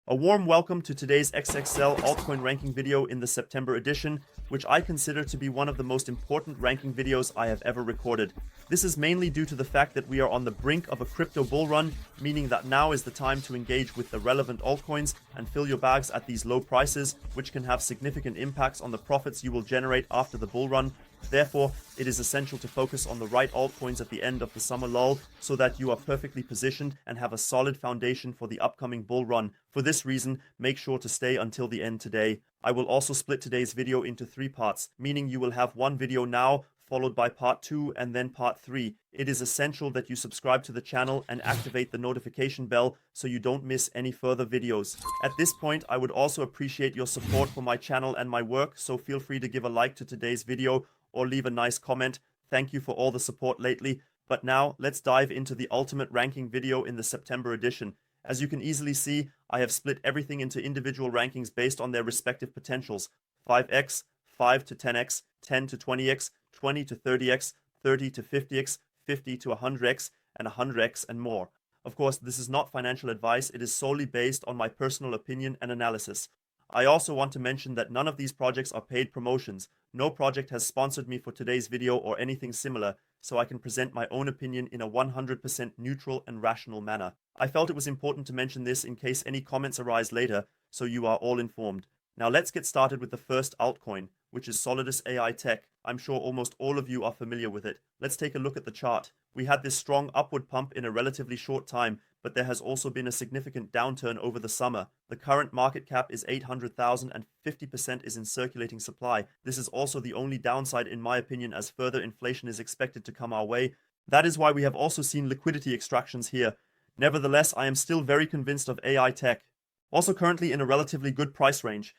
A warm welcome to today's XXL altcoin ranking video in the September edition, which I consider to be one of the most important ranking videos I have ever recorded. This is mainly due to the fact that we are on the brink of a crypto bull run, meaning that now is the time to engage with the relevant altcoins and fill your bags at these low prices, which can have significant impacts on the profits you will generate after the bull run. Therefore, it is essential to focus on the right altcoins at the end of the summer lull so that you are perfectly positioned and have a solid foundation for the upcoming bull run. For this reason, make sure to stay until the end today. I will also split today's video into 3 parts, meaning you will have one video now, followed by part 2 and then part 3. It is essential that you subscribe to the channel and activate the notification bell so you don't miss any further videos. At this point, I would also appreciate your support for my channel and my work, so feel free to give a like to today's video or leave a nice comment. Thank you for all the support lately. But now, let's dive into the ultimate ranking video in the September edition. As you can easily see, I have split everything into individual rankings based on their respective potentials. 5x, 5 to 10x, 10 to 20x, 20 to 30x, 30 to 50x, 50 to 100x, and 100x and more. Of course, this is not financial advice, it is solely based on my personal opinion and analysis. I also want to mention that none of these projects are paid promotions. No project has sponsored me for today's video or anything similar, so I can present my own opinion in a 100% neutral and rational manner. I felt it was important to mention this in case any comments arise later, so you are all informed. Now let's get started with the first altcoin, which is Solidus AI Tech. I'm sure almost all of you are familiar with it. Let's take a look at the chart. We had this strong upward pump in a relatively short time, but there has also been a significant downturn over the summer. The current market cap is 800,000 and 50% is in circulating supply. This is also the only downside in my opinion, as further inflation is expected to come our way. That is why we have also seen liquidity extractions here. Nevertheless, I am still very convinced of AI Tech. Also currently in a relatively good price range.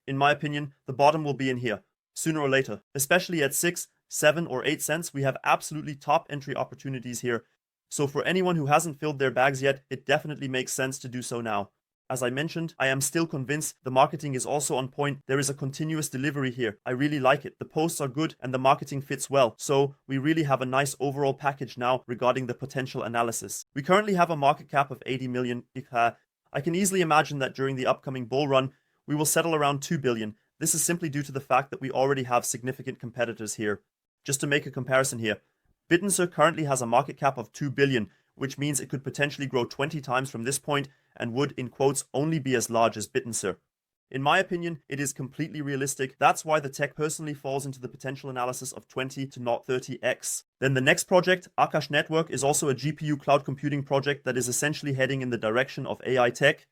In my opinion, the bottom will be in here, sooner or later. Especially at 6, 7 or 8 cents, we have absolutely top entry opportunities here. So for anyone who hasn't filled their bags yet, it definitely makes sense to do so now. As I mentioned, I am still convinced the marketing is also on point. There is a continuous delivery here. I really like it. The posts are good and the marketing fits well. So we really have a nice overall package now regarding the potential analysis. We currently have a market cap of 80 million. I can easily imagine that during the upcoming bull run, we will settle around 2 billion. This is simply due to the fact that we already have significant competitors here. Just to make a comparison here, Bittenser currently has a market cap of 2 billion, which means it could potentially grow 20 times from this point and would, in quotes, only be as large as Bittenser. In my opinion, it is completely realistic. That's why the tech personally falls into the potential analysis of 20 to not 30x. Then the next project, Akash Network, is also a GPU cloud computing project that is essentially heading in the direction of AI tech.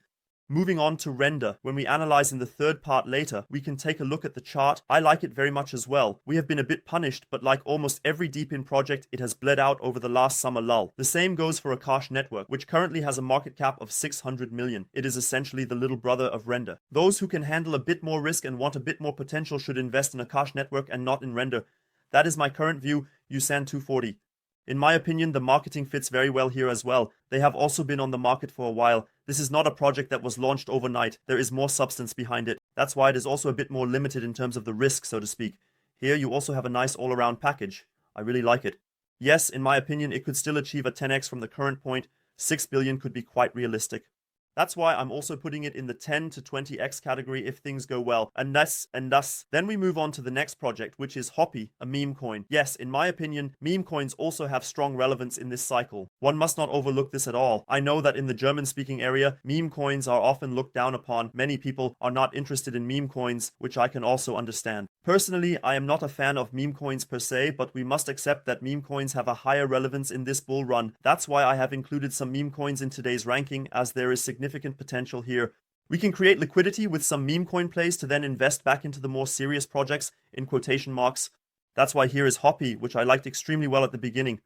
Moving on to Render, when we analyze in the third part later, we can take a look at the chart. I like it very much as well. We have been a bit punished, but like almost every deep in project, it has bled out over the last summer lull. The same goes for Akash Network, which currently has a market cap of 600 million. It is essentially the little brother of Render. Those who can handle a bit more risk and want a bit more potential should invest in Akash Network and not in Render. That is my current view, USAN 240. In my opinion, the marketing fits very well here as well. They have also been on the market for a while. This is not a project that was launched overnight. There is more substance behind it. That's why it is also a bit more limited in terms of the risk, so to speak. Here you also have a nice all-around package. I really like it. Yes, in my opinion, it could still achieve a 10x from the current point. 6 billion could be quite realistic. That's why I'm also putting it in the 10 to 20x category if things go well. And thus. Then we move on to the next project, which is Hoppy, a meme coin. Yes, in my opinion, meme coins also have strong relevance in this cycle. One must not overlook this at all. I know that in the German-speaking area, meme coins are often looked down upon. Many people are not interested in meme coins, which I can also understand. Personally, I am not a fan of meme coins per se, but we must accept that meme coins have a higher relevance in this bull run. That's why I have included some meme coins in today's ranking, as there is significant potential here. We can create liquidity with some meme coin plays to then invest back into the more serious projects, in quotation marks. That's why here is Hoppy, which I liked extremely well at the beginning.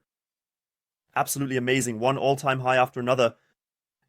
Absolutely amazing, one all-time high after another.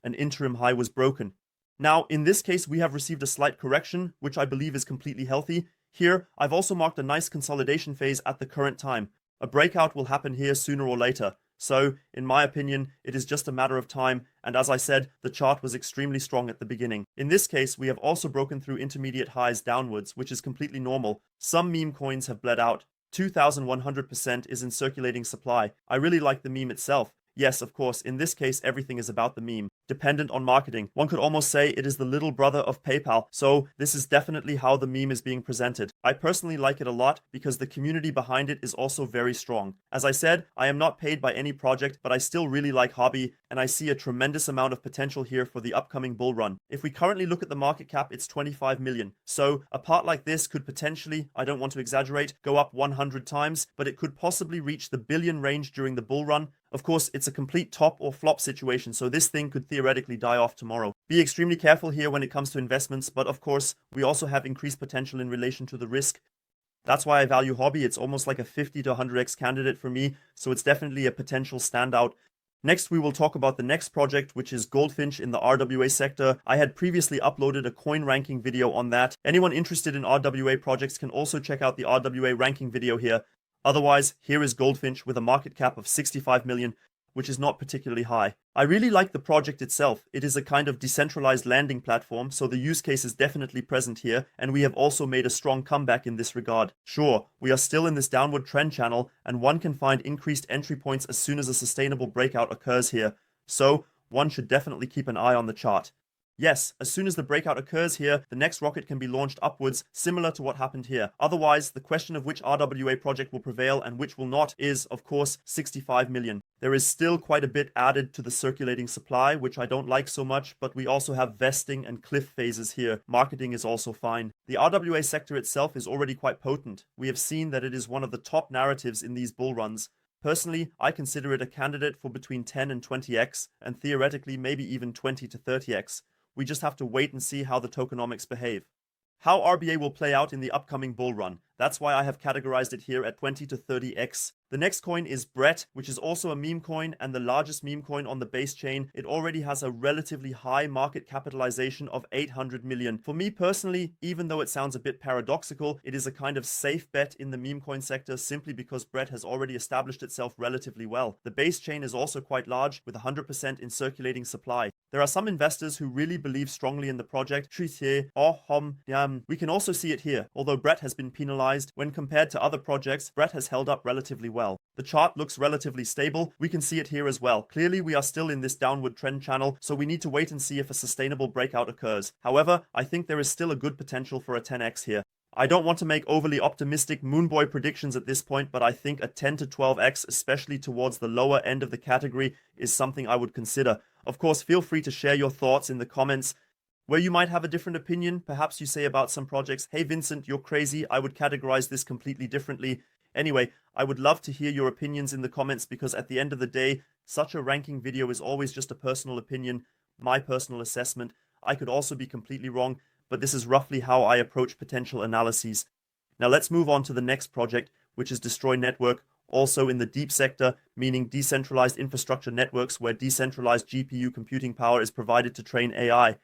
An interim high was broken. Now, in this case, we have received a slight correction, which I believe is completely healthy. Here, I've also marked a nice consolidation phase at the current time. A breakout will happen here sooner or later. So, in my opinion, it is just a matter of time, and as I said, the chart was extremely strong at the beginning. In this case, we have also broken through intermediate highs downwards, which is completely normal. Some meme coins have bled out. 2,100% is in circulating supply. I really like the meme itself. Yes, of course, in this case, everything is about the meme, dependent on marketing. One could almost say it is the little brother of PayPal, so this is definitely how the meme is being presented. I personally like it a lot because the community behind it is also very strong. As I said, I am not paid by any project, but I still really like hobby, and I see a tremendous amount of potential here for the upcoming bull run. If we currently look at the market cap, it's 25 million. So a part like this could potentially, I don't want to exaggerate, go up 100 times, but it could possibly reach the billion range during the bull run. Of course, it's a complete top or flop situation, so this thing could theoretically die off tomorrow. Be extremely careful here when it comes to investments, but of course, we also have increased potential in relation to the risk. That's why I value hobby. It's almost like a 50 to 100x candidate for me, so it's definitely a potential standout. Next, we will talk about the next project, which is Goldfinch in the RWA sector. I had previously uploaded a coin ranking video on that. Anyone interested in RWA projects can also check out the RWA ranking video here. Otherwise, here is Goldfinch with a market cap of 65 million, which is not particularly high. I really like the project itself. It is a kind of decentralized landing platform, so the use case is definitely present here, and we have also made a strong comeback in this regard. Sure, we are still in this downward trend channel, and one can find increased entry points as soon as a sustainable breakout occurs here, so one should definitely keep an eye on the chart. Yes, as soon as the breakout occurs here, the next rocket can be launched upwards, similar to what happened here. Otherwise, the question of which RWA project will prevail and which will not is, of course, 65 million. There is still quite a bit added to the circulating supply, which I don't like so much, but we also have vesting and cliff phases here. Marketing is also fine. The RWA sector itself is already quite potent. We have seen that it is one of the top narratives in these bull runs. Personally, I consider it a candidate for between 10 and 20x, and theoretically maybe even 20 to 30x. We just have to wait and see how the tokenomics behave. How RBA will play out in the upcoming bull run. That's why I have categorized it here at 20 to 30x. The next coin is Brett, which is also a meme coin and the largest meme coin on the base chain. It already has a relatively high market capitalization of 800 million. For me personally, even though it sounds a bit paradoxical, it is a kind of safe bet in the meme coin sector simply because Brett has already established itself relatively well. The base chain is also quite large with 100% in circulating supply. There are some investors who really believe strongly in the project. We can also see it here. Although Brett has been penalized, when compared to other projects, Brett has held up relatively well. The chart looks relatively stable. We can see it here as well. Clearly, we are still in this downward trend channel, so we need to wait and see if a sustainable breakout occurs. However, I think there is still a good potential for a 10x here. I don't want to make overly optimistic moonboy predictions at this point, but I think a 10 to 12x, especially towards the lower end of the category, is something I would consider. Of course, feel free to share your thoughts in the comments. Where you might have a different opinion, perhaps you say about some projects, hey Vincent, you're crazy, I would categorize this completely differently. Anyway, I would love to hear your opinions in the comments because at the end of the day, such a ranking video is always just a personal opinion, my personal assessment. I could also be completely wrong, but this is roughly how I approach potential analyses. Now let's move on to the next project, which is Destroy Network, also in the deep sector, meaning decentralized infrastructure networks where decentralized GPU computing power is provided to train AI.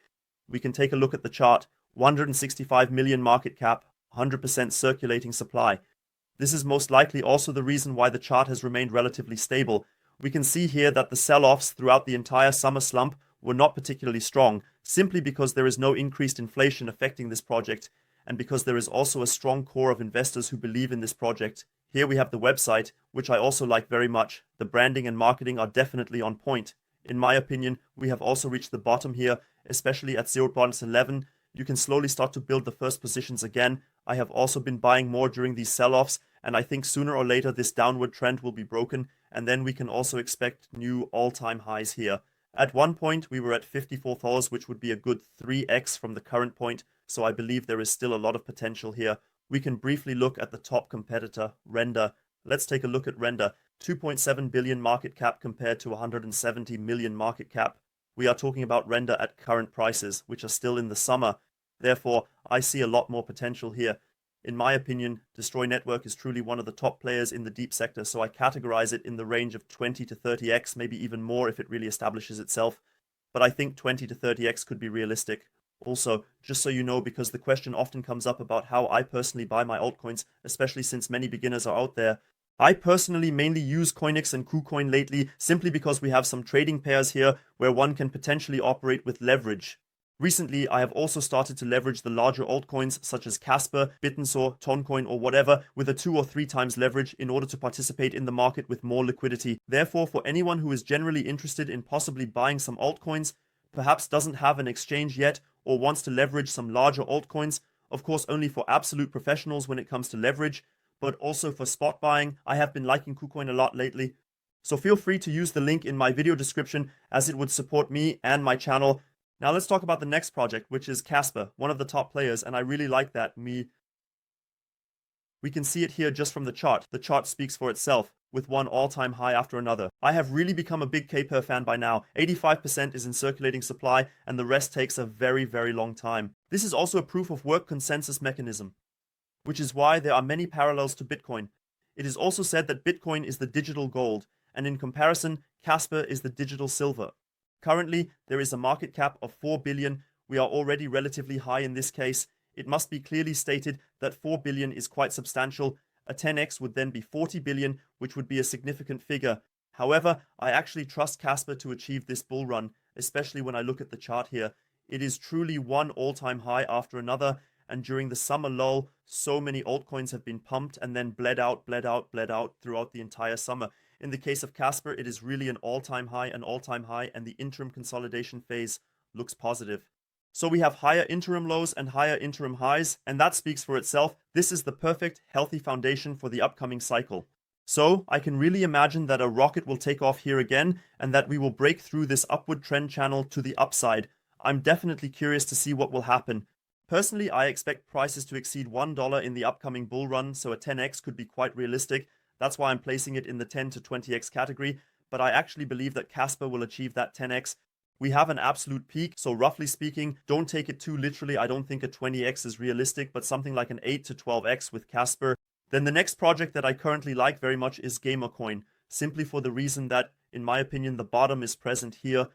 We can take a look at the chart. 165 million market cap, 100% circulating supply. This is most likely also the reason why the chart has remained relatively stable. We can see here that the sell-offs throughout the entire summer slump were not particularly strong, simply because there is no increased inflation affecting this project, and because there is also a strong core of investors who believe in this project. Here we have the website, which I also like very much. The branding and marketing are definitely on point. In my opinion, we have also reached the bottom here, especially at 0.11. You can slowly start to build the first positions again. I have also been buying more during these sell-offs, and I think sooner or later this downward trend will be broken, and then we can also expect new all-time highs here. At one point, we were at 54,000, which would be a good 3x from the current point, so I believe there is still a lot of potential here. We can briefly look at the top competitor, Render. Let's take a look at Render. 2.7 billion market cap compared to 170 million market cap. We are talking about Render at current prices, which are still in the summer. Therefore, I see a lot more potential here. In my opinion, Destroy Network is truly one of the top players in the deep sector, so I categorize it in the range of 20 to 30x, maybe even more if it really establishes itself. But I think 20 to 30x could be realistic. Also, just so you know, because the question often comes up about how I personally buy my altcoins, especially since many beginners are out there, I personally mainly use COINEX and KuCoin lately simply because we have some trading pairs here where one can potentially operate with leverage. Recently, I have also started to leverage the larger altcoins such as Casper, Bittensaw, Toncoin, or whatever with a 2 or 3 times leverage in order to participate in the market with more liquidity. Therefore, for anyone who is generally interested in possibly buying some altcoins, perhaps doesn't have an exchange yet, or wants to leverage some larger altcoins, of course only for absolute professionals when it comes to leverage, but also for spot buying. I have been liking KuCoin a lot lately. So feel free to use the link in my video description as it would support me and my channel. Now let's talk about the next project, which is Casper, one of the top players, and I really like that. We can see it here just from the chart. The chart speaks for itself, with one all-time high after another. I have really become a big Caper fan by now. 85% is in circulating supply, and the rest takes a very, very long time. This is also a proof of work consensus mechanism, which is why there are many parallels to Bitcoin. It is also said that Bitcoin is the digital gold, and in comparison, Casper is the digital silver. Currently, there is a market cap of 4 billion. We are already relatively high in this case. It must be clearly stated that 4 billion is quite substantial. A 10x would then be 40 billion, which would be a significant figure. However, I actually trust Casper to achieve this bull run, especially when I look at the chart here. It is truly one all-time high after another, and during the summer lull, so many altcoins have been pumped and then bled out throughout the entire summer. In the case of Casper, it is really an all-time high, and the interim consolidation phase looks positive. So we have higher interim lows and higher interim highs, and that speaks for itself. This is the perfect, healthy foundation for the upcoming cycle. So I can really imagine that a rocket will take off here again, and that we will break through this upward trend channel to the upside. I'm definitely curious to see what will happen. Personally, I expect prices to exceed $1 in the upcoming bull run, so a 10x could be quite realistic. That's why I'm placing it in the 10 to 20x category, but I actually believe that Casper will achieve that 10x. We have an absolute peak, so roughly speaking, don't take it too literally. I don't think a 20x is realistic, but something like an 8 to 12x with Casper. Then the next project that I currently like very much is Gamercoin, simply for the reason that, in my opinion, the bottom is present here.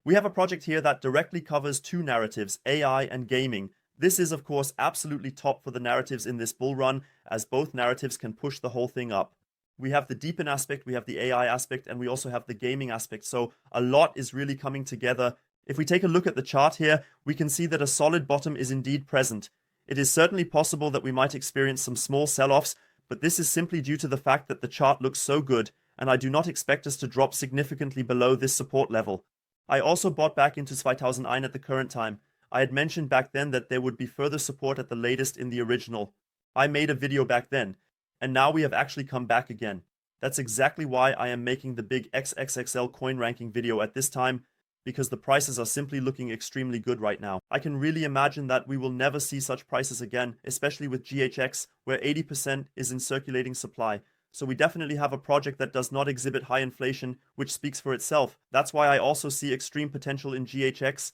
We have a project here that directly covers two narratives, AI and gaming. This is, of course, absolutely top for the narratives in this bull run, as both narratives can push the whole thing up. We have the deepen aspect, we have the AI aspect, and we also have the gaming aspect. So a lot is really coming together. If we take a look at the chart here, we can see that a solid bottom is indeed present. It is certainly possible that we might experience some small sell-offs, but this is simply due to the fact that the chart looks so good, and I do not expect us to drop significantly below this support level. I also bought back into 2009 at the current time. I had mentioned back then that there would be further support at the latest in the original. I made a video back then. And now we have actually come back again. That's exactly why I am making the big XXXL coin ranking video at this time, because the prices are simply looking extremely good right now. I can really imagine that we will never see such prices again, especially with GHX, where 80% is in circulating supply. So we definitely have a project that does not exhibit high inflation, which speaks for itself. That's why I also see extreme potential in GHX.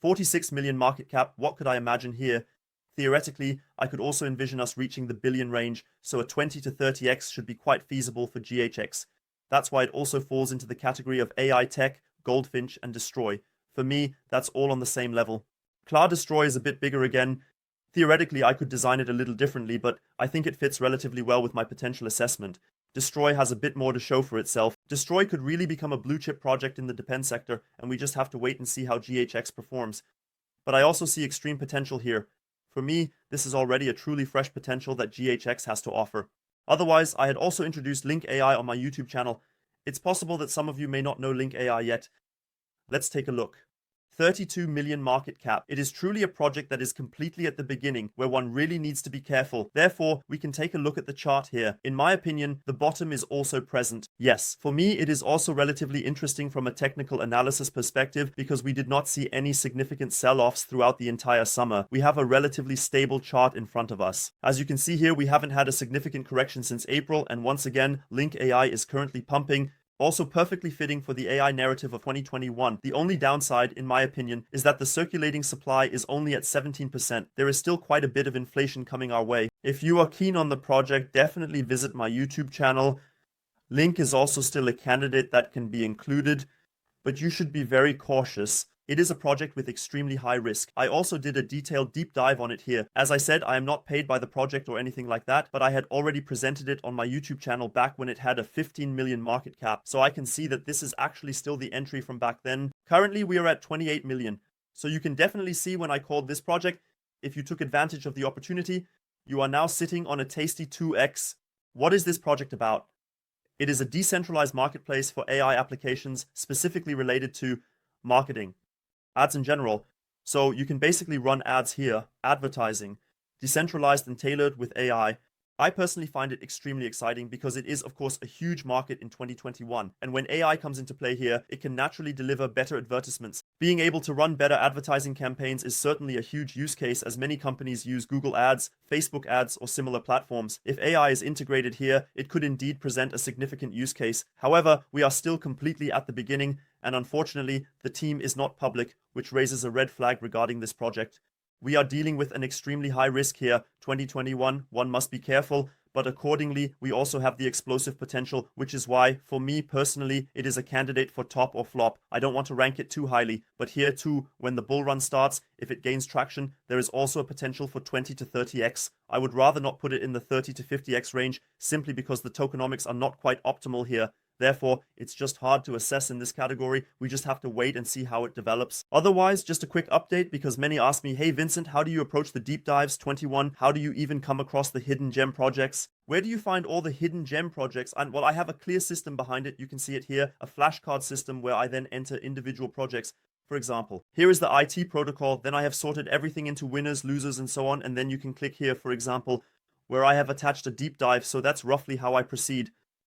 46 million market cap, what could I imagine here? Theoretically, I could also envision us reaching the billion range, so a 20 to 30x should be quite feasible for GHX. That's why it also falls into the category of AI tech, Goldfinch, and Destroy. For me, that's all on the same level. Klar Destroy is a bit bigger again. Theoretically, I could design it a little differently, but I think it fits relatively well with my potential assessment. Destroy has a bit more to show for itself. Destroy could really become a blue chip project in the defense sector, and we just have to wait and see how GHX performs. But I also see extreme potential here. For me, this is already a truly fresh potential that GHX has to offer. Otherwise, I had also introduced Link AI on my YouTube channel. It's possible that some of you may not know Link AI yet. Let's take a look. 32 million market cap. It is truly a project that is completely at the beginning, where one really needs to be careful. Therefore, we can take a look at the chart here. In my opinion, the bottom is also present. Yes, for me, it is also relatively interesting from a technical analysis perspective, because we did not see any significant sell-offs throughout the entire summer. We have a relatively stable chart in front of us. As you can see here, we haven't had a significant correction since April, and once again, Link AI is currently pumping. Also perfectly fitting for the AI narrative of 2021. The only downside, in my opinion, is that the circulating supply is only at 17%. There is still quite a bit of inflation coming our way. If you are keen on the project, definitely visit my YouTube channel. Link is also still a candidate that can be included, but you should be very cautious. It is a project with extremely high risk. I also did a detailed deep dive on it here. As I said, I am not paid by the project or anything like that, but I had already presented it on my YouTube channel back when it had a 15 million market cap. So I can see that this is actually still the entry from back then. Currently, we are at 28 million. So you can definitely see when I called this project, if you took advantage of the opportunity, you are now sitting on a tasty 2x. What is this project about? It is a decentralized marketplace for AI applications specifically related to marketing, ads in general. So you can basically run ads here, advertising, decentralized and tailored with AI. I personally find it extremely exciting because it is, of course, a huge market in 2021. And when AI comes into play here, it can naturally deliver better advertisements. Being able to run better advertising campaigns is certainly a huge use case, as many companies use Google Ads, Facebook Ads, or similar platforms. If AI is integrated here, it could indeed present a significant use case. However, we are still completely at the beginning, and unfortunately, the team is not public, which raises a red flag regarding this project. We are dealing with an extremely high risk here. 2021, one must be careful, but accordingly, we also have the explosive potential, which is why, for me personally, it is a candidate for top or flop. I don't want to rank it too highly, but here too, when the bull run starts, if it gains traction, there is also a potential for 20 to 30x. I would rather not put it in the 30 to 50x range, simply because the tokenomics are not quite optimal here. Therefore, it's just hard to assess in this category. We just have to wait and see how it develops. Otherwise, just a quick update, because many ask me, hey Vincent, how do you approach the deep dives? 21, how do you even come across the hidden gem projects? Where do you find all the hidden gem projects? And well, I have a clear system behind it. You can see it here, a flashcard system where I then enter individual projects. For example, here is the IT protocol. Then I have sorted everything into winners, losers, and so on. And then you can click here, for example, where I have attached a deep dive. So that's roughly how I proceed.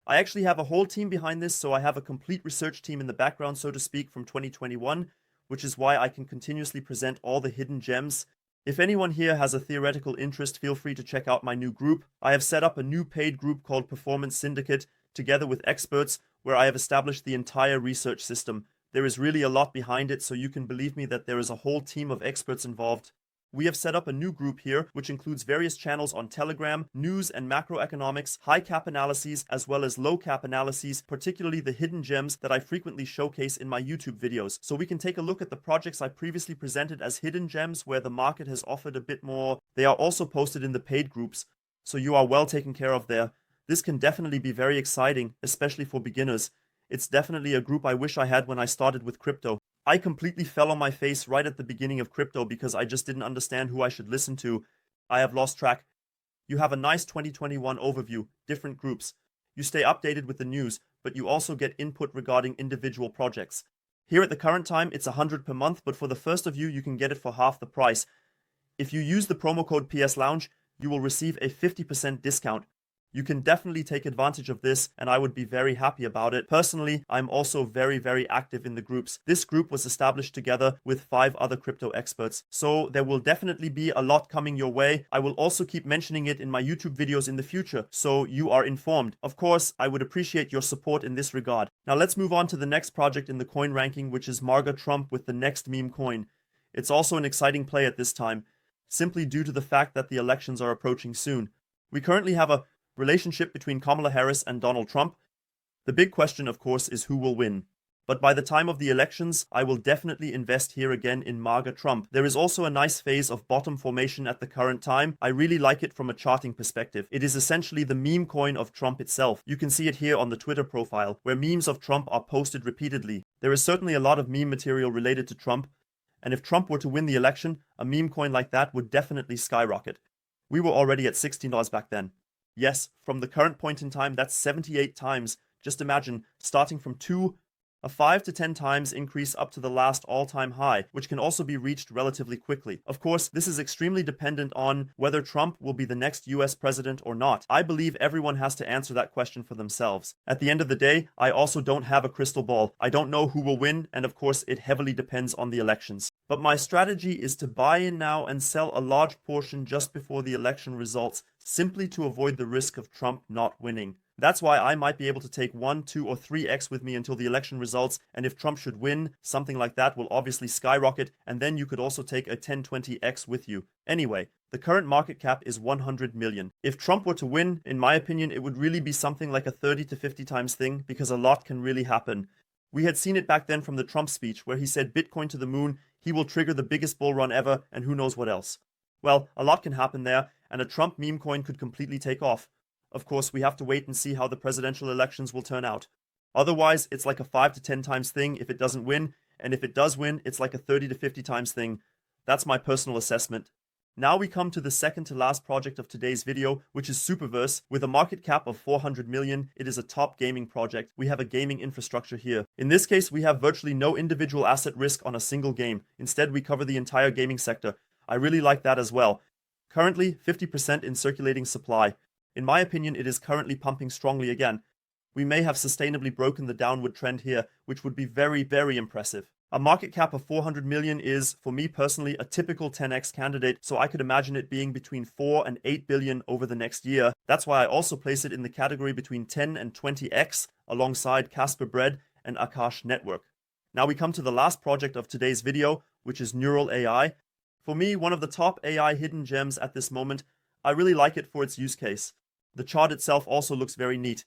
I actually have a whole team behind this, so I have a complete research team in the background, so to speak, from 2021, which is why I can continuously present all the hidden gems. If anyone here has a theoretical interest, feel free to check out my new group. I have set up a new paid group called Performance Syndicate, together with experts, where I have established the entire research system. There is really a lot behind it, so you can believe me that there is a whole team of experts involved. We have set up a new group here, which includes various channels on Telegram, news and macroeconomics, high cap analyses, as well as low cap analyses, particularly the hidden gems that I frequently showcase in my YouTube videos. So we can take a look at the projects I previously presented as hidden gems where the market has offered a bit more. They are also posted in the paid groups, so you are well taken care of there. This can definitely be very exciting, especially for beginners. It's definitely a group I wish I had when I started with crypto. I completely fell on my face right at the beginning of crypto because I just didn't understand who I should listen to. I have lost track. You have a nice 2021 overview, different groups. You stay updated with the news, but you also get input regarding individual projects. Here at the current time, it's 100 per month, but for the first of you can get it for half the price. If you use the promo code PSLounge, you will receive a 50% discount. You can definitely take advantage of this, and I would be very happy about it. Personally, I'm also very active in the groups. This group was established together with 5 other crypto experts, so there will definitely be a lot coming your way. I will also keep mentioning it in my YouTube videos in the future, so you are informed. Of course, I would appreciate your support in this regard. Now let's move on to the next project in the coin ranking, which is MAGA Trump with the next meme coin. It's also an exciting play at this time, simply due to the fact that the elections are approaching soon. We currently have a relationship between Kamala Harris and Donald Trump. The big question, of course, is who will win. But by the time of the elections, I will definitely invest here again in MAGA Trump. There is also a nice phase of bottom formation at the current time. I really like it from a charting perspective. It is essentially the meme coin of Trump itself. You can see it here on the Twitter profile, where memes of Trump are posted repeatedly. There is certainly a lot of meme material related to Trump, and if Trump were to win the election, a meme coin like that would definitely skyrocket. We were already at $16 back then. Yes, from the current point in time, that's 78 times. Just imagine, starting from 2, a 5 to 10 times increase up to the last all-time high, which can also be reached relatively quickly. Of course, this is extremely dependent on whether Trump will be the next US president or not. I believe everyone has to answer that question for themselves. At the end of the day, I also don't have a crystal ball. I don't know who will win, and of course, it heavily depends on the elections. But my strategy is to buy in now and sell a large portion just before the election results, simply to avoid the risk of Trump not winning. That's why I might be able to take 1, 2, or 3x with me until the election results, and if Trump should win, something like that will obviously skyrocket, and then you could also take a 10, 20x with you. Anyway, the current market cap is 100 million. If Trump were to win, in my opinion, it would really be something like a 30 to 50 times thing, because a lot can really happen. We had seen it back then from the Trump speech, where he said Bitcoin to the moon, he will trigger the biggest bull run ever, and who knows what else. Well, a lot can happen there, and a Trump meme coin could completely take off. Of course, we have to wait and see how the presidential elections will turn out. Otherwise, it's like a 5 to 10 times thing if it doesn't win, and if it does win, it's like a 30 to 50 times thing. That's my personal assessment. Now we come to the second to last project of today's video, which is Superverse. With a market cap of 400 million, it is a top gaming project. We have a gaming infrastructure here. In this case, we have virtually no individual asset risk on a single game. Instead, we cover the entire gaming sector. I really like that as well. Currently, 50% in circulating supply. In my opinion, it is currently pumping strongly again. We may have sustainably broken the downward trend here, which would be very, very impressive. A market cap of 400 million is, for me personally, a typical 10x candidate, so I could imagine it being between 4 and 8 billion over the next year. That's why I also place it in the category between 10 and 20x, alongside Casper Bread and Akash Network. Now we come to the last project of today's video, which is Neural AI. For me, one of the top AI hidden gems at this moment. I really like it for its use case. The chart itself also looks very neat.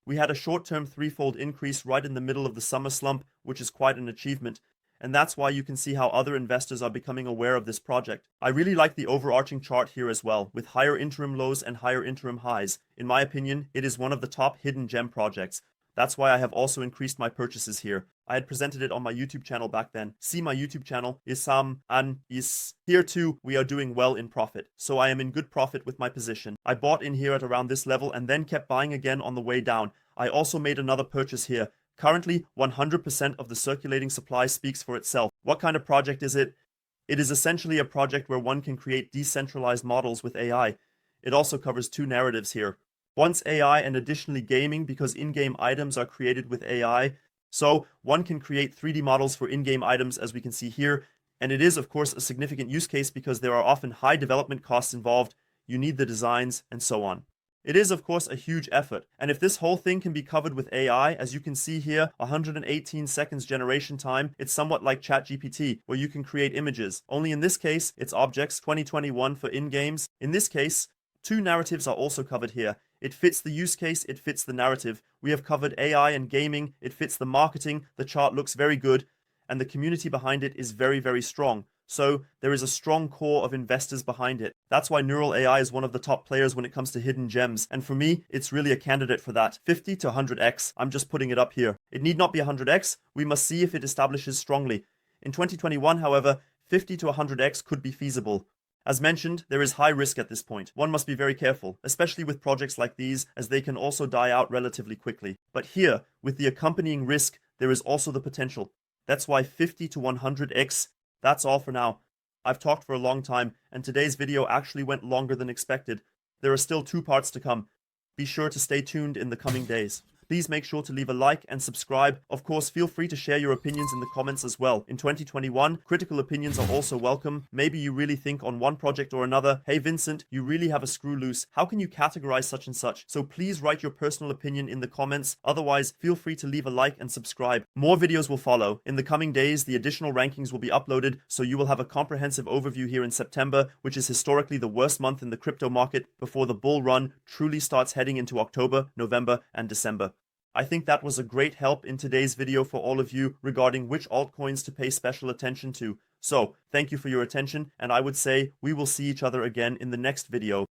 We had a short-term threefold increase right in the middle of the summer slump, which is quite an achievement. And that's why you can see how other investors are becoming aware of this project. I really like the overarching chart here as well, with higher interim lows and higher interim highs. In my opinion, it is one of the top hidden gem projects. That's why I have also increased my purchases here. I had presented it on my YouTube channel back then. See my YouTube channel, is here too. We are doing well in profit. So I am in good profit with my position. I bought in here at around this level and then kept buying again on the way down. I also made another purchase here. Currently, 100% of the circulating supply speaks for itself. What kind of project is it? It is essentially a project where one can create decentralized models with AI. It also covers two narratives here. Once AI and additionally gaming, because in-game items are created with AI. So one can create 3D models for in-game items, as we can see here. And it is, of course, a significant use case because there are often high development costs involved. You need the designs and so on. It is, of course, a huge effort. And if this whole thing can be covered with AI, as you can see here, 118 seconds generation time, it's somewhat like ChatGPT, where you can create images. Only in this case, it's objects 2021 for in-games. In this case, two narratives are also covered here. It fits the use case, it fits the narrative. We have covered AI and gaming, it fits the marketing, the chart looks very good, and the community behind it is very, very strong. So there is a strong core of investors behind it. That's why Neural AI is one of the top players when it comes to hidden gems. And for me, it's really a candidate for that. 50 to 100x. I'm just putting it up here. It need not be 100x. We must see if it establishes strongly. In 2021, however, 50 to 100x could be feasible. As mentioned, there is high risk at this point. One must be very careful, especially with projects like these, as they can also die out relatively quickly. But here, with the accompanying risk, there is also the potential. That's why 50 to 100x. That's all for now. I've talked for a long time, and today's video actually went longer than expected. There are still 2 parts to come. Be sure to stay tuned in the coming days. Please make sure to leave a like and subscribe. Of course, feel free to share your opinions in the comments as well. In 2021, critical opinions are also welcome. Maybe you really think on one project or another, hey Vincent, you really have a screw loose. How can you categorize such and such? So please write your personal opinion in the comments. Otherwise, feel free to leave a like and subscribe. More videos will follow. In the coming days, the additional rankings will be uploaded, so you will have a comprehensive overview here in September, which is historically the worst month in the crypto market before the bull run truly starts heading into October, November, and December. I think that was a great help in today's video for all of you regarding which altcoins to pay special attention to. So, thank you for your attention, and I would say we will see each other again in the next video.